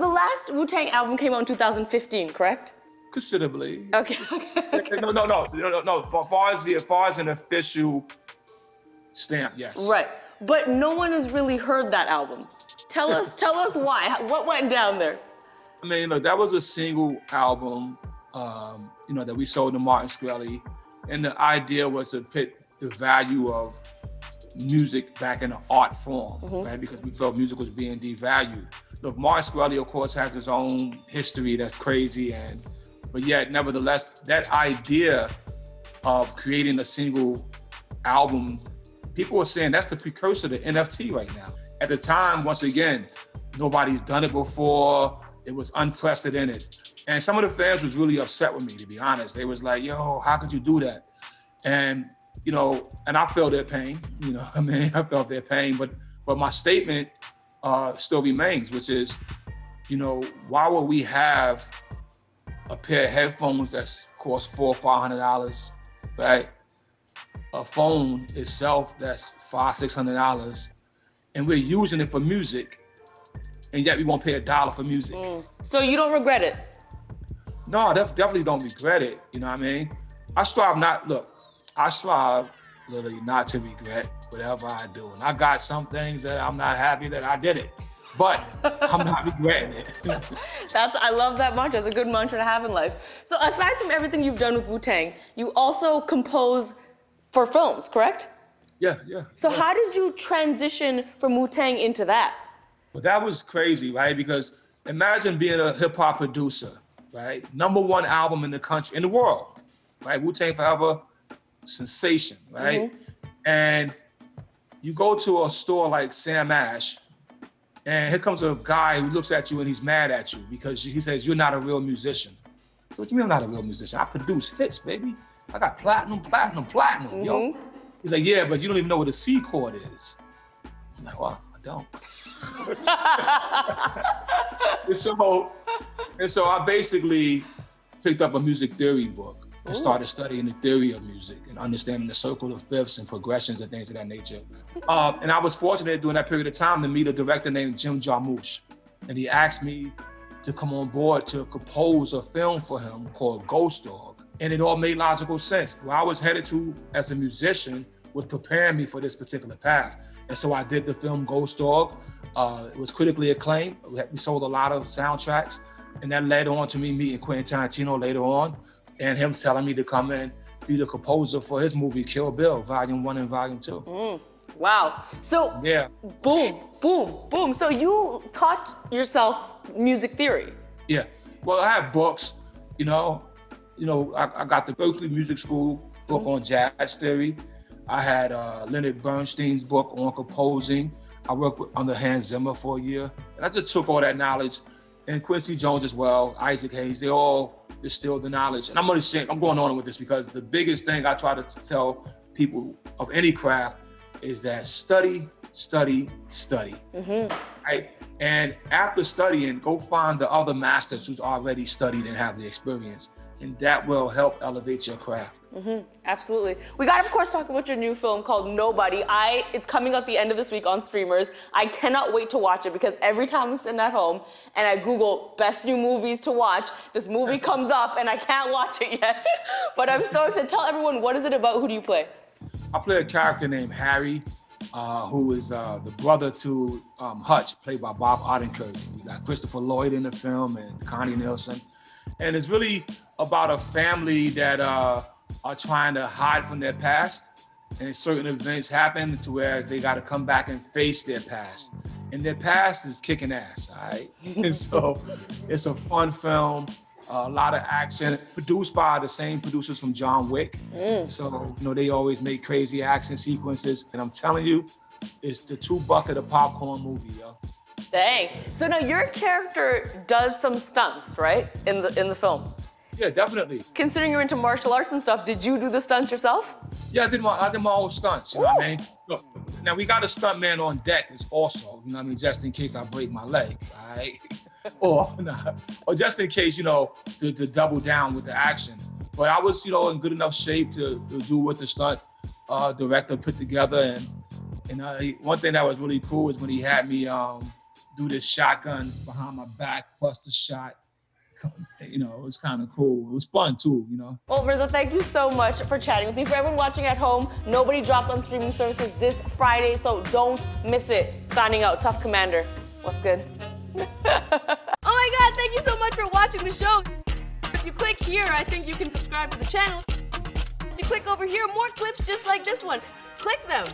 the last Wu-Tang album came out in 2015, correct? Considerably. Okay. No. As far as an official stamp, yes. Right, but no one has really heard that album. Tell us why. What went down there? I mean, look, that was a single album, that we sold to Martin Shkreli, and the idea was to put the value of music back in an art form, right? Because we felt music was being devalued. Look, Martin Shkreli, of course, has his own history that's crazy, but yet, nevertheless, that idea of creating a single album, people were saying that's the precursor to NFT right now. At the time, once again, nobody's done it before. It was unprecedented. And some of the fans was really upset with me, to be honest. They was like, yo, how could you do that? And, and I felt their pain, I felt their pain, but my statement still remains, which is, why would we have a pair of headphones that cost $400 or $500, right? A phone itself that's $500, $600, and we're using it for music, and yet we won't pay $1 for music. So you don't regret it? No, I definitely don't regret it. You know what I mean? I strive literally not to regret whatever I do. And I got some things that I'm not happy that I did it, but I'm not regretting it. I love that mantra. It's a good mantra to have in life. So aside from everything you've done with Wu-Tang, you also compose for films, correct? Yeah. So how did you transition from Wu-Tang into that? Well, that was crazy, right? Because imagine being a hip hop producer, right? #1 album in the country, in the world, right? Wu-Tang Forever, sensation, right? And you go to a store like Sam Ash, and here comes a guy who looks at you and he's mad at you because he says, you're not a real musician. So what do you mean I'm not a real musician? I produce hits, baby. I got platinum, yo. He's like, yeah, but you don't even know what a C chord is. I'm like, well, I don't. and so I basically picked up a music theory book and started studying the theory of music and understanding the circle of fifths and progressions and things of that nature. And I was fortunate during that period of time to meet a director named Jim Jarmusch. And he asked me to come on board to compose a film for him called Ghost Dog. And it all made logical sense. Where I was headed to as a musician was preparing me for this particular path. And so I did the film Ghost Dog. It was critically acclaimed. We sold a lot of soundtracks, and that led on to me meeting Quentin Tarantino later on, and him telling me to come and be the composer for his movie Kill Bill, Volume 1 and Volume 2. Wow. So, yeah. Boom. So you taught yourself music theory? Yeah. Well, I have books, I got the Berklee Music School book on jazz theory. I had Leonard Bernstein's book on composing. I worked under Hans Zimmer for a year. And I just took all that knowledge, and Quincy Jones as well, Isaac Hayes, they all distilled the knowledge. And I'm going on with this because the biggest thing I try to tell people of any craft is that study. Right? And after studying, go find the other masters who's already studied and have the experience. And that will help elevate your craft. Absolutely. We got to, of course, talk about your new film called Nobody. It's coming out the end of this week on streamers. I cannot wait to watch it because every time I'm sitting at home and I Google best new movies to watch, this movie comes up and I can't watch it yet. But I'm so excited. Tell everyone, what is it about? Who do you play? I play a character named Harry, who is the brother to Hutch, played by Bob Odenkirk. We got Christopher Lloyd in the film and Connie Nielsen. And it's really about a family that are trying to hide from their past, and certain events happen to where they got to come back and face their past. And their past is kicking ass, all right? And so it's a fun film, a lot of action, produced by the same producers from John Wick. So, they always make crazy action sequences. And I'm telling you, it's the 2-bucket of popcorn movie, yo. Dang. So now your character does some stunts, right? In the film? Yeah, definitely. Considering you're into martial arts and stuff, did you do the stunts yourself? Yeah, I did my own stunts, you know what I mean? Look, now we got a stuntman on deck as also, just in case I break my leg, all right? or just in case, to double down with the action. But I was, in good enough shape to do what the stunt director put together. And one thing that was really cool is when he had me do this shotgun behind my back, bust a shot. You know, it was kind of cool. It was fun too, you know. Well, Rizzo, thank you so much for chatting with me. For everyone watching at home, Nobody drops on streaming services this Friday, so don't miss it. Signing out, Tough Commander. What's good? Oh my God, thank you so much for watching the show. If you click here, I think you can subscribe to the channel. If you click over here, more clips just like this one. Click them.